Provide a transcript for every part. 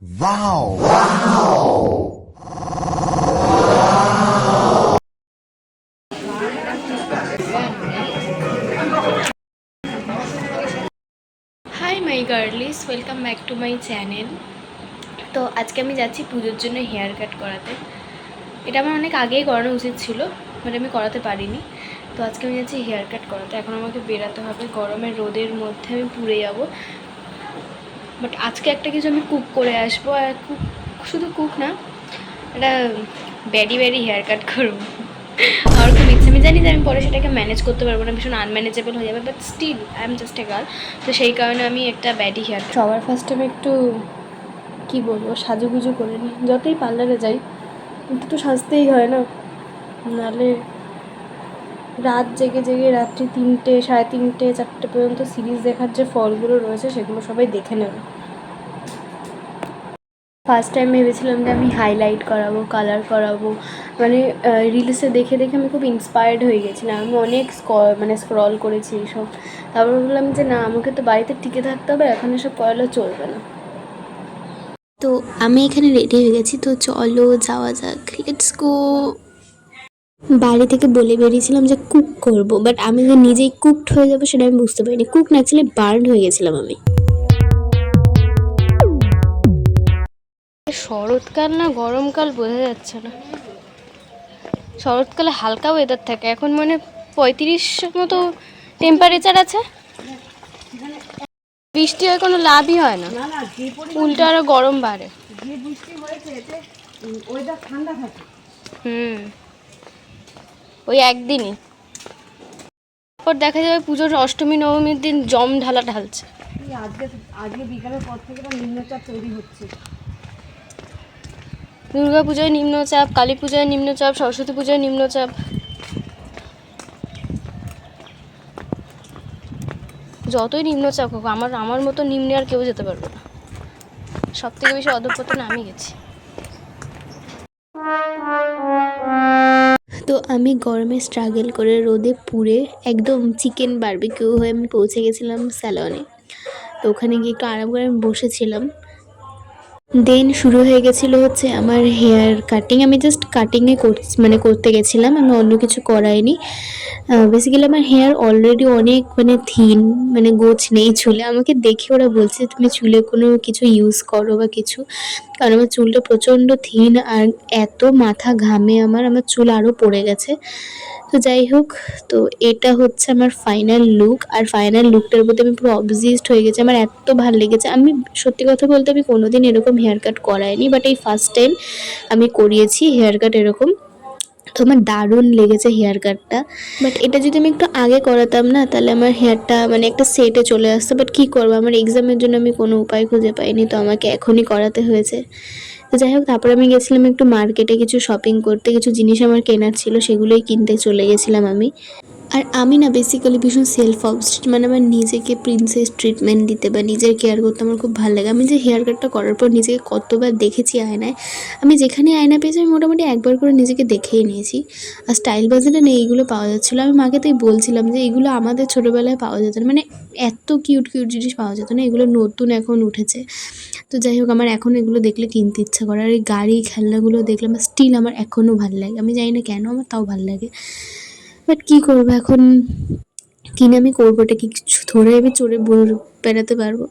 Wow! Wow! Hi my girlies, welcome back to my channel. তো আজকে আমি যাচ্ছি পুজোর জন্য হেয়ার কাট করাতে। এটা আমার অনেক আগেই করানো উচিত ছিল, বাট আমি করাতে পারিনি। তো আজকে আমি যাচ্ছি হেয়ার কাট করাতে। এখন আমাকে বেরাতে হবে, গরমের রোদের মধ্যে আমি পুড়ে যাব। বাট আজকে একটা কিছু আমি কুক করে আসবো, আর শুধু কুক না, একটা ব্যাডি হেয়ার কাট করবো। আমার খুব ইচ্ছে, আমি জানি যে আমি পরে সেটাকে ম্যানেজ করতে পারবো না, ভীষণ আনম্যানেজেবল হয়ে যাবে, but still I am just a girl. তো সেই কারণে আমি একটা ব্যাডি হেয়ার, সবার ফার্স্টে আমি একটু কী বলবো সাজুগুজু করে নিই। যতই পার্লারে যাই কিন্তু তো সাজতেই হয় না, নাহলে রাত জেগে জেগে রাত্রি 3টে, 3:30, 4টে পর্যন্ত সিরিজ দেখার যে ফলগুলো রয়েছে সেগুলো সবাই দেখে নেবে। ফার্স্ট টাইম ভেবেছিলাম যে আমি হাইলাইট করাবো, কালার করাবো, মানে রিলসে দেখে দেখে আমি খুব ইন্সপায়ার্ড হয়ে গেছিলাম। আমি অনেক স্ক্রল করেছি এইসব। তারপর বললাম যে না, আমাকে তো বাড়িতে টিকে থাকতে হবে, এখন এসব করালে চলবে না। তো আমি এখানে রেডি হয়ে গেছি, তো চলো যাওয়া যাক, লেটস গো। বাড়ি থেকে বলে বেরিয়েছিলাম যে কুক করব, বাট আমি যে নিজেই কুকড হয়ে যাবো সেটা আমি বুঝতে পারিনি। কুক না, অ্যাকচুয়ালি বার্ন হয়ে গেছিলাম আমি। শরৎকাল না গরমকাল বোঝা যাচ্ছে না। শরৎকালে হালকা ওয়েদার থাকে, এখন মানে 35 মতো টেম্পারেচার আছে। বৃষ্টি হয় কোনো লাভই হয় না, উল্টো আরো গরম বাড়ে। ওই একদিনই, তারপর দেখা যাবে পুজোর অষ্টমী নবমীর দিন জম ঢালা ঢালছে। আজকে বিকালের পর থেকে নিম্নচাপ তৈরি হচ্ছে। দুর্গা পুজোয় নিম্নচাপ, কালী পুজোয় নিম্নচাপ, সরস্বতী পুজোয় নিম্নচাপ। যতই নিম্নচাপ হোক, আমার মতো নিম্নে আর কেউ যেতে পারবে না। সব থেকে বেশি অধঃপতনে আমি গেছি। তো আমি গরমে স্ট্রাগল করে রোদে পুড়ে একদম চিকেন বারবিকিউ হয়ে আমি পৌঁছে গেছিলাম স্যালনে। তো ওখানে গিয়ে একটু আরাম করে আমি বসেছিলাম। দেন শুরু হয়ে গেছিলো হচ্ছে আমার হেয়ার কাটিং। আমি জাস্ট কাটিংয়ে করতে গেছিলাম, আমি অন্য কিছু করাইনি। বেসিক্যালি আমার হেয়ার অলরেডি অনেক থিন, গোছ নেই চুলে। আমাকে দেখে ওরা বলছে তুমি চুলে কোনো কিছু ইউজ করো বা কিছু, কারণ আমার চুলটা প্রচণ্ড থিন আর এত মাথা ঘামে আমার চুল আরও পড়ে গেছে। তো যাই হোক, তো এটা হচ্ছে আমার ফাইনাল লুক। আর ফাইনাল লুকটার প্রতি আমি পুরো অবসেসড হয়ে গেছি, আমার এত ভালো লেগেছে। আমি সত্যি কথা বলতে আমি কোনোদিন এরকম হেয়ার কাট করাইনি, বাট এই ফার্স্ট টাইম আমি করিয়েছি হেয়ার কাট এরকম। তো আমার দারুণ লেগেছে হেয়ার কাটটা। বাট এটা যদি আমি একটু আগে করাতাম না, তাহলে আমার হেয়ারটা একটা সেটে চলে আসতো। বাট কী করবো, আমার এক্সামের জন্য আমি কোনো উপায় খুঁজে পাইনি, তো আমাকে এখনই করাতে হয়েছে। তো যাই হোক, তারপরে আমি গেছিলাম একটু মার্কেটে কিছু শপিং করতে, কিছু জিনিস আমার কেনার ছিল, সেগুলোই কিনতে চলে গেছিলাম আমি। আর আমি না বেসিক্যালি ভীষণ সেলফ অবসেসড, আমার নিজেকে প্রিন্সেস ট্রিটমেন্ট দিতে বা নিজের কেয়ার করতে আমার খুব ভালো লাগে। আমি যে হেয়ার কাটটা করার পর নিজেকে কতবার দেখেছি আয়নায়, আমি যেখানে আয়না পেয়েছি আমি মোটামুটি একবার করে নিজেকে দেখেই নিয়েছি। আর স্টাইল বাজারে না এইগুলো পাওয়া যাচ্ছিলো, আমি মাকে তাই বলছিলাম যে এগুলো আমাদের ছোটোবেলায় পাওয়া যেত না, এত কিউট কিউট জিনিস পাওয়া যেত না, এগুলো নতুন এখন উঠেছে। তো যাই হোক, আমার এখন এগুলো দেখলে কিনতে ইচ্ছা করে। আর এই গাড়ি খেলনাগুলো দেখলে আমার স্টিল আমার এখনও ভালো লাগে, আমি জানি না কেন আমার তাও ভালো লাগে। বাট কী করবো এখন, কিনে আমি করবোটা কি, কিছু ধরে আমি চড়ে বেড়াতে পারবো?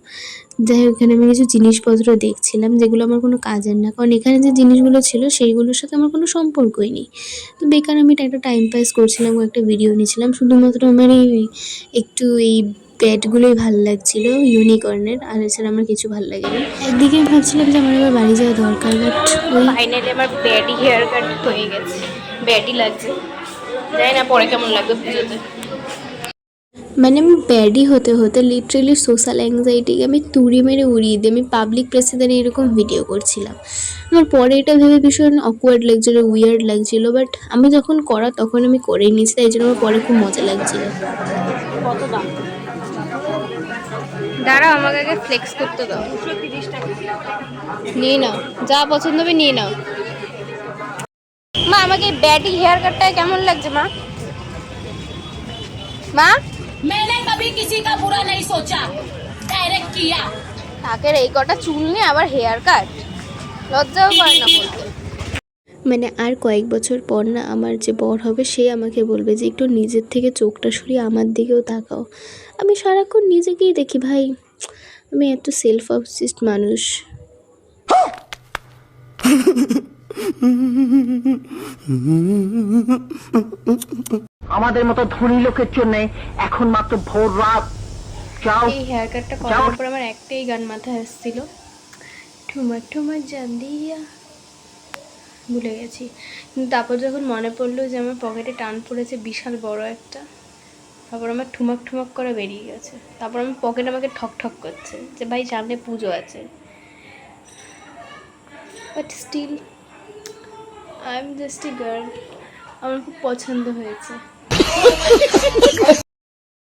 যাই হোক, এখানে আমি কিছু জিনিসপত্র দেখছিলাম যেগুলো আমার কোনো কাজের না, কারণ এখানে যে জিনিসগুলো ছিল সেইগুলোর সাথে আমার কোনো সম্পর্কই নেই। তো বেকার আমি একটা টাইম পাস করছিলাম, একটা ভিডিও নিয়েছিলাম। শুধুমাত্র আমার একটু এই প্যাডগুলোই ভালো লাগছিলো ইউনিকর্নের, আর এছাড়া আমার কিছু ভালো লাগেনি। একদিকে আমি ভাবছিলাম যে আমার এবার বাড়ি যাওয়া দরকার, বাট ওই ফাইনালি আমার ব্যাডি হেয়ার কাট হয়ে গেছে। ব্যাডি লাগছে, জানি না পরে কেমন লাগবে পুজোতে। আমি ব্যাডি হতে হতে লিটারেলি সোশ্যাল অ্যাংজাইটিকে আমি তুড়ি মেরে উড়িয়ে দিই। আমি পাবলিক প্লেসে দাঁড়িয়ে এরকম ভিডিও করছিলাম। আমার পরে এটা ভেবে ভীষণ অকওয়ার্ড লাগছিলো, উইয়ার্ড লাগছিলো, বাট আমি যখন করা তখন আমি করেই নিয়েছি, তাই জন্য আমার পরে খুব মজা লাগছিলো। কত দাম? দাঁড়াও, আমাকে আগে ফ্লেক্স করতে দাও। 230 টাকা। নিয়ে নাও, যা পছন্দ হবে নিয়ে নাও। মা, আমাকে ব্যাডি হেয়ার কাটটা কেমন লাগছে মা? মা, मैंने कभी किसी का बुरा नहीं सोचा, डायरेक्ट किया। তাকের এই কটা চুল নিয়ে আবার হেয়ার কাট। লজ্জাও করে না বলতে। মানে আর কয়েক বছর পর না আমার যে বর হবে সে আমাকে বলবে যে একটু নিজের থেকে চোখটা সরিয়ে আমার দিকেও তাকাও। আমি সারাক্ষণ নিজেকেই দেখি ভাই, আমি এত সেলফ অবসেসড মানুষ। আমাদের মতো ধনী লোকের জন্য এখন মাত্র ভোর রাত। যাও এই হেয়ার কাটটা করার পর আমার একটাই গান মাথায় আসছিল, ঠুমা ঠুমা জান দিয়া, ভুলে গেছি। কিন্তু তারপর যখন মনে পড়লো যে আমার পকেটে টান পড়েছে বিশাল বড় একটা, তারপর আমার ঠুমাক ঠুমাক করে বেরিয়ে গেছে। তারপর আমার পকেট আমাকে ঠক ঠক করছে যে ভাই সামনে পুজো আছে, but still I am just a girl. আমার খুব পছন্দ হয়েছে।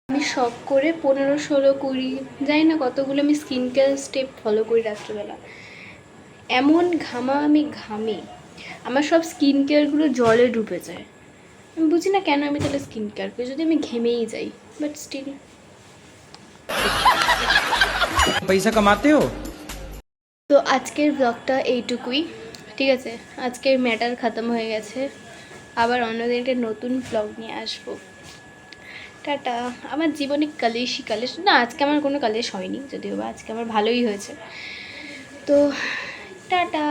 আমি শখ করে 15, 16, 20 জানি না কতগুলো আমি স্কিন কেয়ার স্টেপ ফলো করি রাত্রিবেলা। এমন আমি ঘামি, আমার সব স্কিন কেয়ারগুলো জলে ডুবে যায়। আমি বুঝি না কেন আমি তাহলে স্কিন কেয়ার করি যদি আমি ঘেমেই যাই, বাট স্টিল। पैसा कमाते हो? তো আজকের ব্লগটা এইটুকুই, ঠিক আছে? আজকের ম্যাটার খতম হয়ে গেছে, আবার অন্যদিন একটা নতুন ব্লগ নিয়ে আসবো। টাটা। আমার জীবনে কালেশ না, আজকে আমার কোনো কালেশ হয়নি, যদিও বা আজকে আমার ভালোই হয়েছে। তো টাটা।